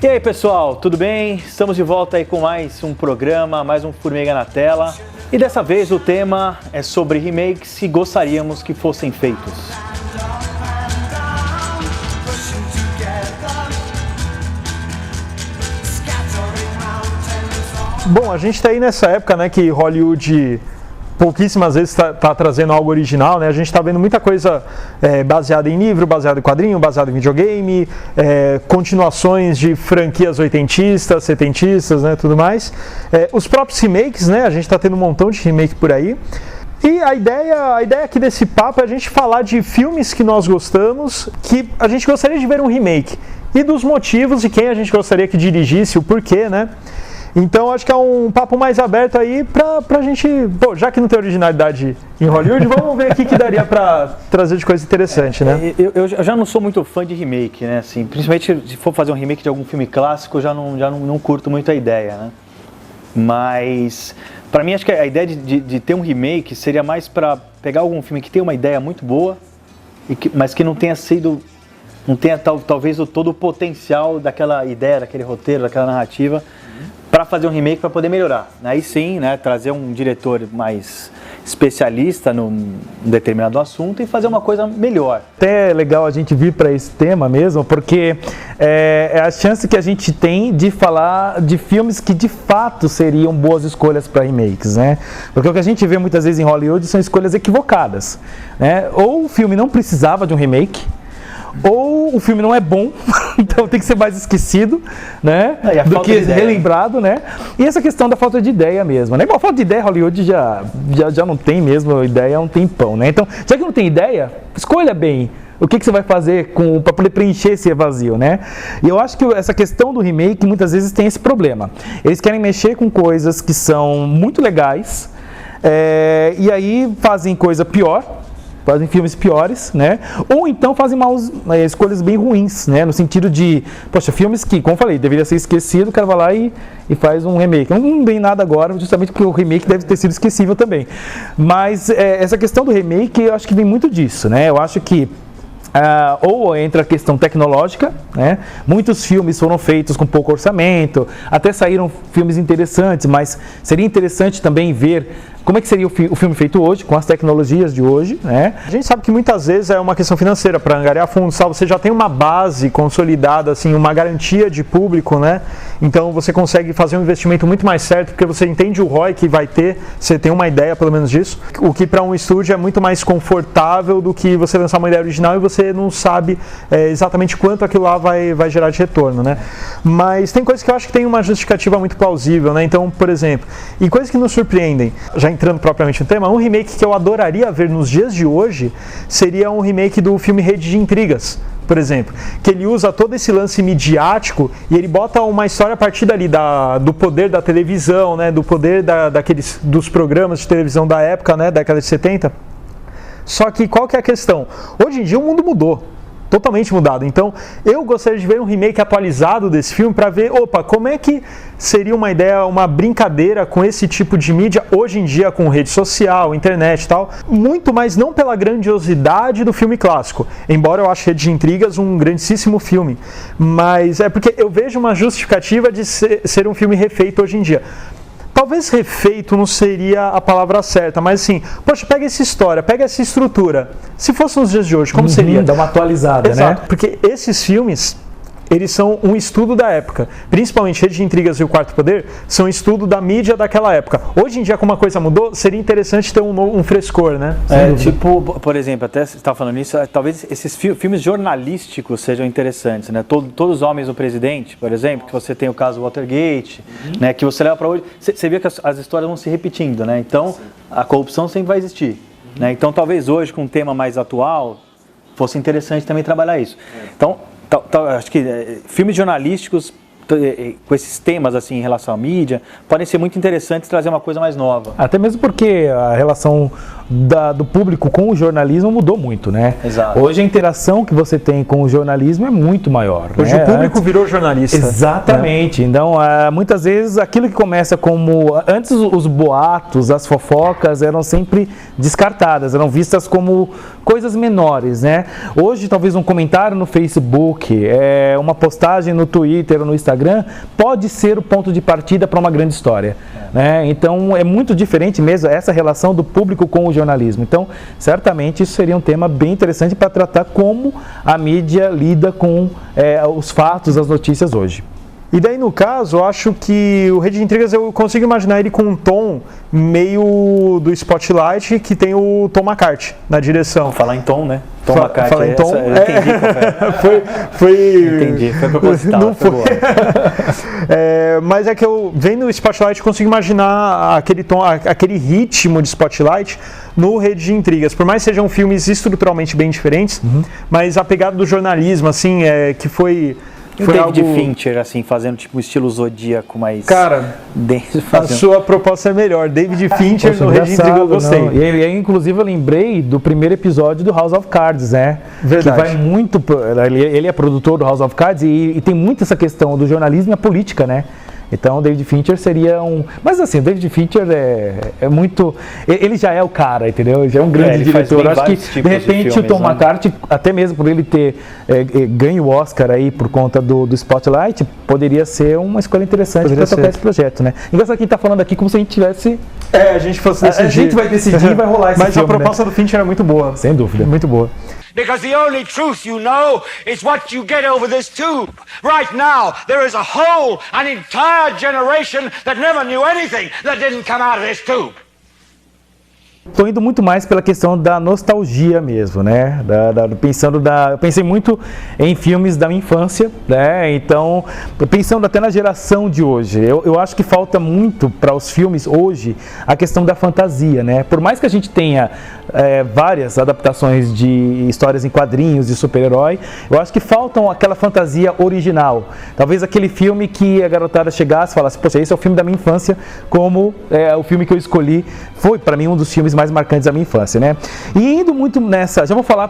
E aí pessoal, tudo bem? Estamos de volta aí com mais um programa, mais um Formiga na Tela. E dessa vez o tema é sobre remakes que gostaríamos que fossem feitos. Bom, a gente está aí nessa época, né, que Hollywood pouquíssimas vezes está trazendo algo original, né? A gente está vendo muita coisa baseada em livro, baseada em quadrinho, baseada em videogame, continuações de franquias oitentistas, setentistas, né, tudo mais. Os próprios remakes, né? A gente está tendo um montão de remake por aí. E a ideia aqui desse papo é a gente falar de filmes que nós gostamos, que a gente gostaria de ver um remake. E dos motivos e quem a gente gostaria que dirigisse, o porquê, né? Então acho que é um papo mais aberto aí pra gente, bom, já que não tem originalidade em Hollywood, vamos ver aqui que daria pra trazer de coisa interessante, né? Eu já não sou muito fã de remake, né? Assim, principalmente se for fazer um remake de algum filme clássico, eu já não curto muito a ideia, né? Mas pra mim acho que a ideia de ter um remake seria mais pra pegar algum filme que tem uma ideia muito boa, mas que não tenha talvez todo o potencial daquela ideia, daquele roteiro, daquela narrativa, para fazer um remake para poder melhorar. Aí sim, né, trazer um diretor mais especialista num determinado assunto e fazer uma coisa melhor. Até é legal a gente vir para esse tema mesmo, porque é a chance que a gente tem de falar de filmes que de fato seriam boas escolhas para remakes, né? Porque o que a gente vê muitas vezes em Hollywood são escolhas equivocadas, né? Ou o filme não precisava de um remake, ou o filme não é bom, então tem que ser mais esquecido, né, do que relembrado, né? E essa questão da falta de ideia mesmo, né? Bom, a falta de ideia, Hollywood já não tem mesmo ideia há um tempão, né? Então, já que não tem ideia, escolha bem o que você vai fazer para poder preencher esse vazio, né? E eu acho que essa questão do remake muitas vezes tem esse problema. Eles querem mexer com coisas que são muito legais, e aí fazem coisa pior, fazem filmes piores, né? Ou então fazem escolhas bem ruins, né? No sentido de, poxa, filmes que, como eu falei, deveria ser esquecido, o cara vai lá e faz um remake. Não tem nada agora, justamente porque o remake deve ter sido esquecível também. Mas essa questão do remake, eu acho que vem muito disso, né? Eu acho que ou entra a questão tecnológica, né? Muitos filmes foram feitos com pouco orçamento, até saíram filmes interessantes, mas seria interessante também ver como é que seria o filme feito hoje, com as tecnologias de hoje, né? A gente sabe que muitas vezes é uma questão financeira, para angariar fundos, você já tem uma base consolidada, assim, uma garantia de público, né? Então você consegue fazer um investimento muito mais certo, porque você entende o ROI que vai ter, você tem uma ideia pelo menos disso, o que para um estúdio é muito mais confortável do que você lançar uma ideia original e você não sabe exatamente quanto aquilo lá vai gerar de retorno, né? Mas tem coisas que eu acho que tem uma justificativa muito plausível, né? Então, por exemplo, e coisas que nos surpreendem, já entrando propriamente no tema, um remake que eu adoraria ver nos dias de hoje seria um remake do filme Rede de Intrigas, por exemplo, que ele usa todo esse lance midiático e ele bota uma história a partir dali do poder da televisão, né, do poder dos programas de televisão da época, né, década de 70. Só que qual que é a questão? Hoje em dia o mundo mudou. Totalmente mudado. Então, eu gostaria de ver um remake atualizado desse filme para ver, como é que seria uma ideia, uma brincadeira com esse tipo de mídia hoje em dia, com rede social, internet e tal. Muito mais não pela grandiosidade do filme clássico, embora eu ache Rede de Intrigas um grandíssimo filme, mas é porque eu vejo uma justificativa de ser um filme refeito hoje em dia. Talvez refeito não seria a palavra certa, mas assim, poxa, pega essa história, pega essa estrutura. Se fosse nos dias de hoje, como seria? Dá uma atualizada, exato, né? porque esses filmes, eles são um estudo da época. Principalmente Rede de Intrigas e O Quarto Poder são um estudo da mídia daquela época. Hoje em dia, como a coisa mudou, seria interessante ter um frescor, né? Tipo, por exemplo, até você estava falando isso, talvez esses filmes jornalísticos sejam interessantes, né? Todos os Homens do Presidente, por exemplo, que você tem o caso Watergate, né? Que você leva para hoje, você vê que as histórias vão se repetindo, né? Então, a corrupção sempre vai existir, né? Então, talvez hoje, com um tema mais atual, fosse interessante também trabalhar isso. Então, acho que filmes jornalísticos com esses temas assim em relação à mídia podem ser muito interessantes, trazer uma coisa mais nova. Até mesmo porque a relação do público com o jornalismo mudou muito, né? Exato. Hoje a interação que você tem com o jornalismo é muito maior. Hoje, né? O público virou jornalista. Exatamente. Né? Então, muitas vezes aquilo que começa como... Antes os boatos, as fofocas eram sempre descartadas, eram vistas como coisas menores, né? Hoje talvez um comentário no Facebook, uma postagem no Twitter ou no Instagram, Instagram pode ser o ponto de partida para uma grande história. Né? Então é muito diferente mesmo essa relação do público com o jornalismo. Então, certamente isso seria um tema bem interessante para tratar como a mídia lida com os fatos, as notícias hoje. E daí, no caso, eu acho que o Rede de Intrigas, eu consigo imaginar ele com um tom meio do Spotlight, que tem o Tom McCarthy na direção. Falar em tom, né? Tom McCarthy. Falar em tom. Eu entendi, Entendi, foi proposital. Não foi. Mas é que eu, vendo o Spotlight, eu consigo imaginar aquele tom, aquele ritmo de Spotlight no Rede de Intrigas. Por mais que sejam filmes estruturalmente bem diferentes, mas a pegada do jornalismo, assim, que foi... E o David Fincher, assim, fazendo tipo um estilo Zodíaco mais... Cara, a sua proposta é melhor. David Fincher no Rede de Intrigas, eu gostei. E aí, inclusive, eu lembrei do primeiro episódio do House of Cards, né? Verdade. Que vai muito... Ele é produtor do House of Cards e tem muito essa questão do jornalismo e a política, né? Então, o David Fincher seria um... Mas assim, o David Fincher é muito... Ele já é o cara, entendeu? Ele já é um grande diretor. Acho que, de repente, o Tom McCarthy, até mesmo por ele ter ganho o Oscar aí por conta do Spotlight, poderia ser uma escolha interessante para tocar esse projeto, né? Engraçado que a gente tá falando aqui como se a gente tivesse... a gente fosse decidir. A gente vai decidir e vai rolar esse Mas filme, a proposta do Fincher é muito boa. Sem dúvida. Muito boa. Because the only truth you know is what you get over this tube. Right now, there is an entire generation that never knew anything that didn't come out of this tube. Estou indo muito mais pela questão da nostalgia mesmo, né? Eu pensei muito em filmes da minha infância, né? Então, pensando até na geração de hoje, eu acho que falta muito para os filmes hoje a questão da fantasia, né? Por mais que a gente tenha várias adaptações de histórias em quadrinhos de super-herói, eu acho que faltam aquela fantasia original. Talvez aquele filme que a garotada chegasse e falasse, poxa, esse é o filme da minha infância, como o filme que eu escolhi foi para mim um dos filmes mais marcantes da minha infância, né? E indo muito nessa, já vou falar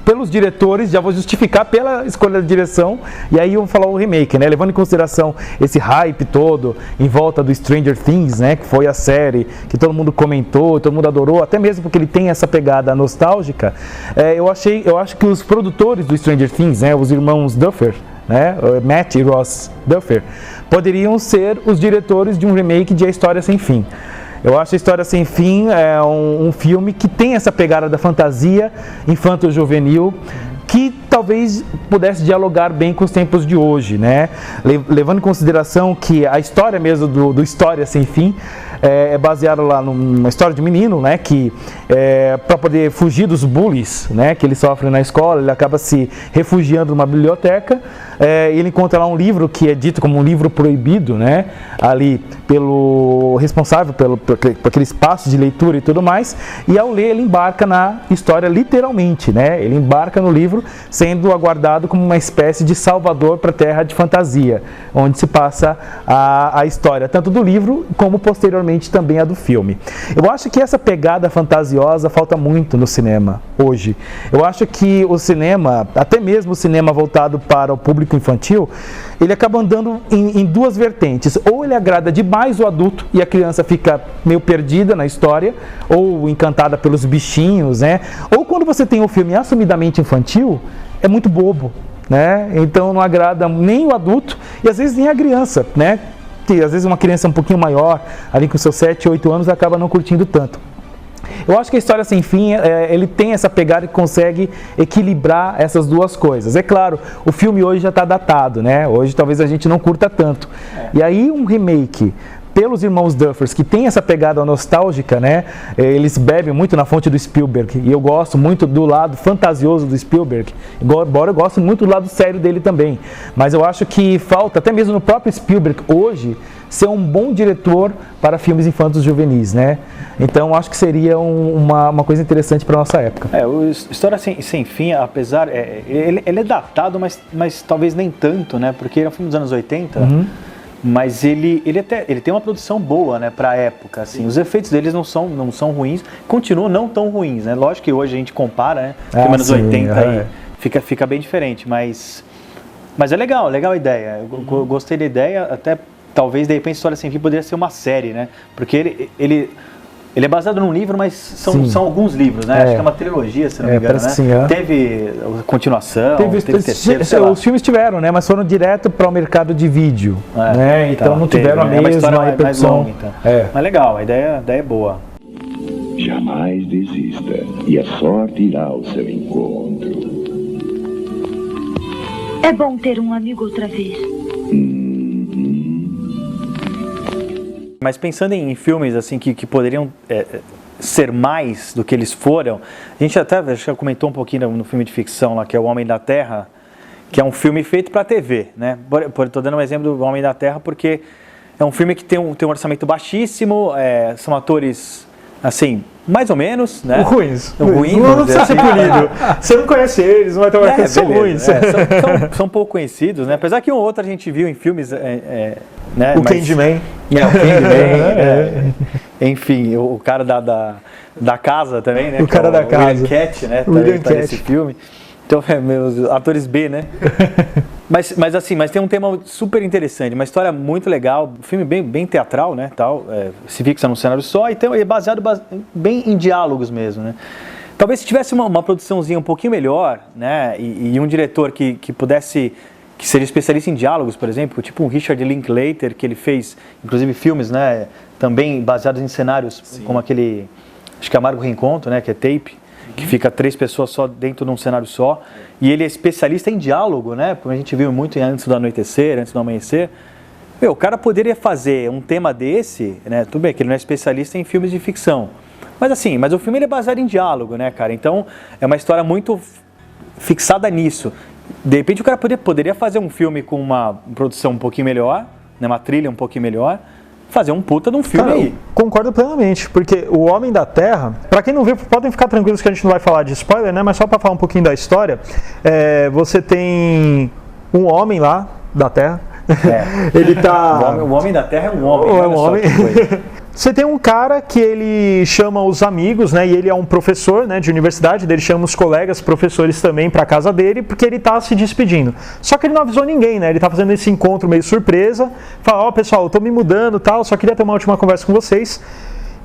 pelos diretores, já vou justificar pela escolha da direção, e aí eu vou falar o remake, né? Levando em consideração esse hype todo em volta do Stranger Things, né? Que foi a série que todo mundo comentou, todo mundo adorou, até mesmo porque ele tem essa pegada nostálgica. Eu acho que os produtores do Stranger Things, né? Os irmãos Duffer, né? Matt e Ross Duffer, poderiam ser os diretores de um remake de A História Sem Fim. Eu acho A História Sem Fim um filme que tem essa pegada da fantasia infanto-juvenil, que talvez pudesse dialogar bem com os tempos de hoje, né? Levando em consideração que a história mesmo do História Sem Fim é baseada lá numa história de um menino, né? Que para poder fugir dos bullies, né? Que ele sofre na escola, ele acaba se refugiando numa biblioteca. Ele encontra lá um livro que é dito como um livro proibido, né? Ali pelo responsável por aquele espaço de leitura e tudo mais. E ao ler, ele embarca na história literalmente, né? Ele embarca no livro, sendo aguardado como uma espécie de salvador para a terra de fantasia, onde se passa a história, tanto do livro como posteriormente também a do filme. Eu acho que essa pegada fantasiosa falta muito no cinema hoje. Eu acho que o cinema, até mesmo o cinema voltado para o público infantil, ele acaba andando em duas vertentes. Ou ele agrada demais o adulto e a criança fica meio perdida na história, ou encantada pelos bichinhos, né? Ou quando você tem um filme assumidamente infantil, é muito bobo, né? Então não agrada nem o adulto e às vezes nem a criança, né? Que às vezes uma criança um pouquinho maior, ali com seus 7, 8 anos, acaba não curtindo tanto. Eu acho que A História Sem Fim, ele tem essa pegada que consegue equilibrar essas duas coisas. É claro, o filme hoje já está datado, né? Hoje talvez a gente não curta tanto. E aí um remake pelos irmãos Duffers, que tem essa pegada nostálgica, né? Eles bebem muito na fonte do Spielberg, e eu gosto muito do lado fantasioso do Spielberg, embora eu goste muito do lado sério dele também. Mas eu acho que falta, até mesmo no próprio Spielberg hoje, ser um bom diretor para filmes infantos juvenis, né? Então acho que seria uma coisa interessante para a nossa época. O História Sem Fim, apesar... ele é datado, mas talvez nem tanto, né? Porque ele é um filme dos anos 80, mas ele tem uma produção boa, né? Para a época, assim. Os efeitos deles não são ruins, continuam não tão ruins, né? Lógico que hoje a gente compara, né? Filme anos 80 aí fica bem diferente, mas é legal a ideia. Eu gostei da ideia, até... Talvez, de repente, História Sem Fim poderia ser uma série, né? Porque Ele é baseado num livro, mas são alguns livros, né? Acho que é uma trilogia, se não me engano, né? Sim, Teve continuação, teve terceiro, sei lá. Os filmes tiveram, né? Mas foram direto para o mercado de vídeo, né? Então não tiveram a mesma repercussão. Mais longa, então. Mas legal, a ideia é boa. Jamais desista e a sorte irá ao seu encontro. É bom ter um amigo outra vez. Mas pensando em filmes assim que poderiam ser mais do que eles foram, a gente até já comentou um pouquinho no filme de ficção lá, que é O Homem da Terra, que é um filme feito para TV, né? Estou dando um exemplo do Homem da Terra porque é um filme que tem um orçamento baixíssimo, são atores assim, mais ou menos, né? Ruins. Ruins, não precisa ser polido. Você não conhece eles, não vai ter uma coisa, são ruins. São pouco conhecidos, né? Apesar que um ou outro a gente viu em filmes, né? O Candyman. O Candyman. Enfim, o cara da casa também, né? O cara da casa. William Cat, né? Também tá nesse filme. Então, meus atores B, né? mas tem um tema super interessante, uma história muito legal, filme bem teatral, né? Tal, se fixa num cenário só e é baseado bem em diálogos mesmo, né? Talvez se tivesse uma produçãozinha um pouquinho melhor, né? E um diretor que pudesse, que seja especialista em diálogos, por exemplo, tipo um Richard Linklater, que ele fez, inclusive, filmes, né? Também baseados em cenários, como aquele, acho que é Amargo Reencontro, né? Que é Tape. Que fica 3 pessoas só dentro de um cenário só. E ele é especialista em diálogo, né? Como a gente viu muito em Antes do Anoitecer, Antes do Amanhecer. O cara poderia fazer um tema desse, né? Tudo bem que ele não é especialista em filmes de ficção. Mas o filme ele é baseado em diálogo, né, cara? Então, é uma história muito fixada nisso. De repente, o cara poderia fazer um filme com uma produção um pouquinho melhor, né? Uma trilha um pouquinho melhor. Fazer um puta de um filme aí. Concordo plenamente, porque o Homem da Terra, pra quem não viu, podem ficar tranquilos que a gente não vai falar de spoiler, né? Mas só pra falar um pouquinho da história, você tem um homem lá da Terra. Ele tá. O homem da Terra é um homem. É um homem. Você tem um cara que ele chama os amigos, né? E ele é um professor, né, de universidade, ele chama os colegas, professores também para casa dele, porque ele tá se despedindo. Só que ele não avisou ninguém, né? Ele tá fazendo esse encontro meio surpresa. Fala, pessoal, eu tô me mudando, tal, só queria ter uma última conversa com vocês.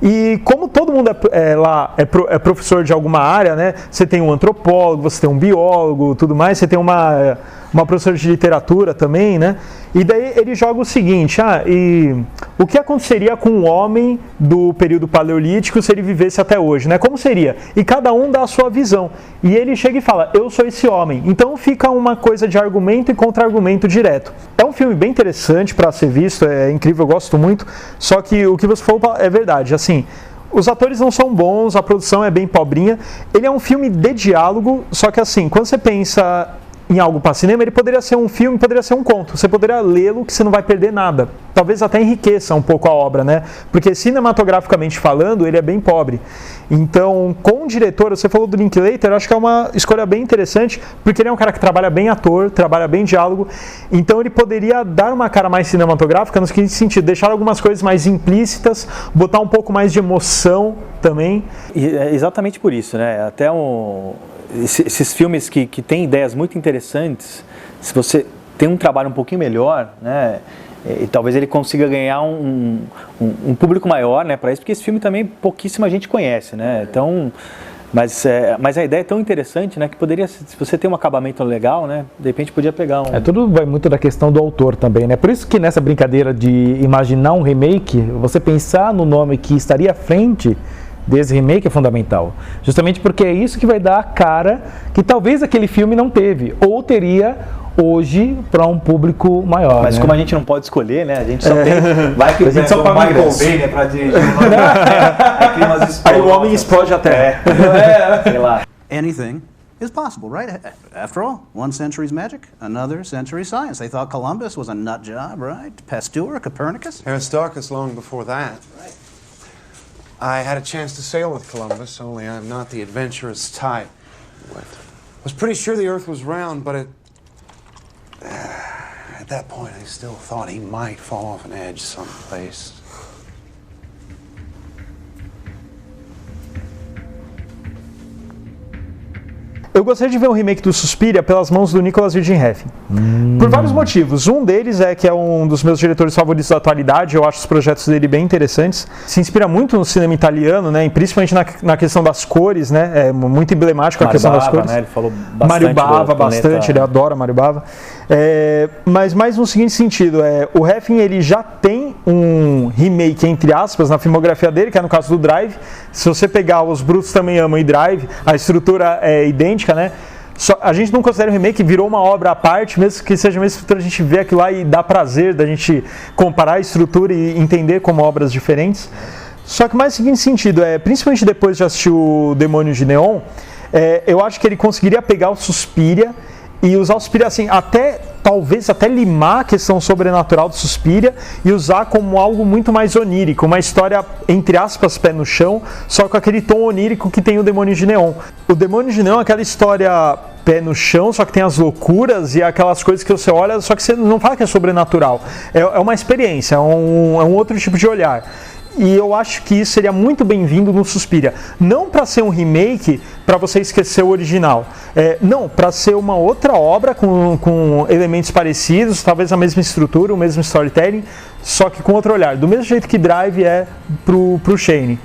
E como todo mundo lá é professor de alguma área, né? Você tem um antropólogo, você tem um biólogo, tudo mais, você tem uma professora de literatura também, né? E daí ele joga o seguinte, e o que aconteceria com um homem do período paleolítico se ele vivesse até hoje, né? Como seria? E cada um dá a sua visão. E ele chega e fala, eu sou esse homem. Então fica uma coisa de argumento e contra-argumento direto. É um filme bem interessante para ser visto, é incrível, eu gosto muito, só que o que você falou é verdade, assim, os atores não são bons, a produção é bem pobrinha, ele é um filme de diálogo, só que assim, quando você pensa em algo para cinema, ele poderia ser um filme, poderia ser um conto. Você poderia lê-lo que você não vai perder nada. Talvez até enriqueça um pouco a obra, né? Porque cinematograficamente falando, ele é bem pobre. Então, com o diretor, você falou do Linklater, eu acho que é uma escolha bem interessante, porque ele é um cara que trabalha bem ator, trabalha bem diálogo, então ele poderia dar uma cara mais cinematográfica no seguinte sentido, deixar algumas coisas mais implícitas, botar um pouco mais de emoção também. E é exatamente por isso, né? Até esses filmes que têm ideias muito interessantes, se você tem um trabalho um pouquinho melhor, né? E talvez ele consiga ganhar um público maior, né, para isso, porque esse filme também pouquíssima gente conhece, né? Então, mas a ideia é tão interessante, né, que poderia, se você tem um acabamento legal, né, de repente podia pegar um... Tudo vai muito da questão do autor também, né? Por isso que nessa brincadeira de imaginar um remake, você pensar no nome que estaria à frente desse remake é fundamental. Justamente porque é isso que vai dar a cara que talvez aquele filme não teve, ou teria hoje para um público maior. Mas né? Como a gente não pode escolher, né? A gente só tem. Vai que a gente só paga Michael Bay, né? Pra dirigir. Aí o homem explode a terra. Sei lá. Anything is possible, right? After all, one century's magic, another century's science. They thought Columbus was a nut job, right? Pasteur, Copernicus. Aristarchus long before that. Right. I had a chance to sail with Columbus, only I'm not the adventurous type. What? I was pretty sure the Earth was round, but at that point I still thought he might fall off an edge someplace. Eu gostaria de ver um remake do Suspiria pelas mãos do Nicolas Winding Refn. Por vários motivos. Um deles é que é um dos meus diretores favoritos da atualidade, eu acho os projetos dele bem interessantes. Se inspira muito no cinema italiano, né? E principalmente na questão das cores, né? É muito emblemático a questão das cores. Né? Ele falou bastante Mário Bava, bastante, ele adora Mário Bava. Mas mais no seguinte sentido, o Refn ele já tem um remake, entre aspas, na filmografia dele, que é no caso do Drive. Se você pegar Os Brutos Também Amam e Drive, a estrutura é idêntica, né? A gente não considera o remake, virou uma obra à parte, mesmo que seja a mesma estrutura, a gente vê aquilo lá e dá prazer da gente comparar a estrutura e entender como obras diferentes. Só que mais no seguinte sentido, principalmente depois de assistir o Demônio de Neon, eu acho que ele conseguiria pegar o Suspiria e usar o Suspiria assim, talvez até limar a questão sobrenatural do Suspiria e usar como algo muito mais onírico, uma história, entre aspas, pé no chão, só com aquele tom onírico que tem o Demônio de Neon. O Demônio de Neon é aquela história pé no chão, só que tem as loucuras e aquelas coisas que você olha, só que você não fala que é sobrenatural. É uma experiência, é um outro tipo de olhar. E eu acho que isso seria muito bem-vindo no Suspiria. Não para ser um remake, para você esquecer o original. Não, para ser uma outra obra com elementos parecidos, talvez a mesma estrutura, o mesmo storytelling, só que com outro olhar. Do mesmo jeito que Drive é pro Shane.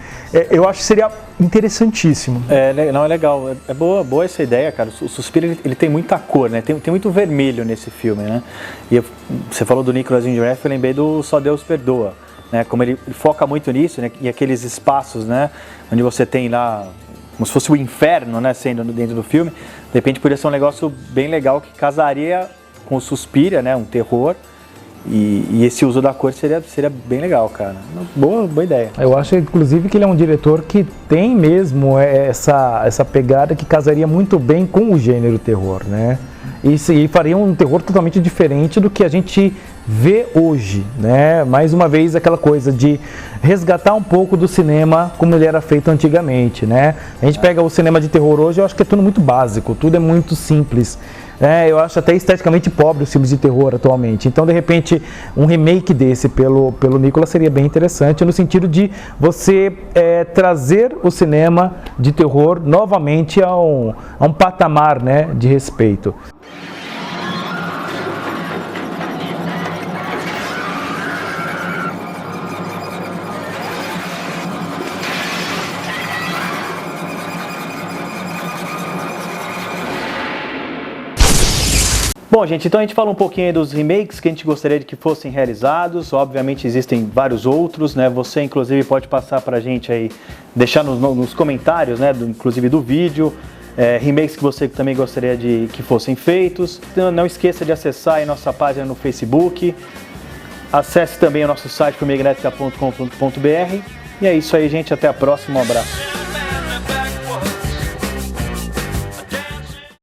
Eu acho que seria interessantíssimo. Não, é legal. É boa essa ideia, cara. O Suspiria, ele tem muita cor, né? Tem muito vermelho nesse filme, né? E você falou do Nicolas Winding Refn, eu lembrei do Só Deus Perdoa. Né, como ele foca muito nisso, né, e aqueles espaços, né, onde você tem lá, como se fosse o inferno, né, sendo dentro do filme, de repente poderia ser um negócio bem legal que casaria com o Suspiria, né, um terror, e esse uso da cor seria bem legal, cara. Boa ideia. Eu acho, inclusive, que ele é um diretor que tem mesmo essa pegada que casaria muito bem com o gênero terror, né? E faria um terror totalmente diferente do que a gente vê hoje, né? Mais uma vez aquela coisa de resgatar um pouco do cinema como ele era feito antigamente, né? A gente pega o cinema de terror hoje, eu acho que é tudo muito básico, tudo é muito simples. Eu acho até esteticamente pobre os filmes de terror atualmente. Então, de repente, um remake desse pelo Nicolas seria bem interessante, no sentido de você trazer o cinema de terror novamente a um patamar, né, de respeito. Bom, gente, então a gente fala um pouquinho aí dos remakes que a gente gostaria de que fossem realizados. Obviamente existem vários outros, né? Você, inclusive, pode passar pra gente aí, deixar nos comentários, né? Inclusive do vídeo, remakes que você também gostaria de que fossem feitos. Então, não esqueça de acessar aí nossa página no Facebook. Acesse também o nosso site, filmegnética.com.br. E é isso aí, gente. Até a próxima. Um abraço.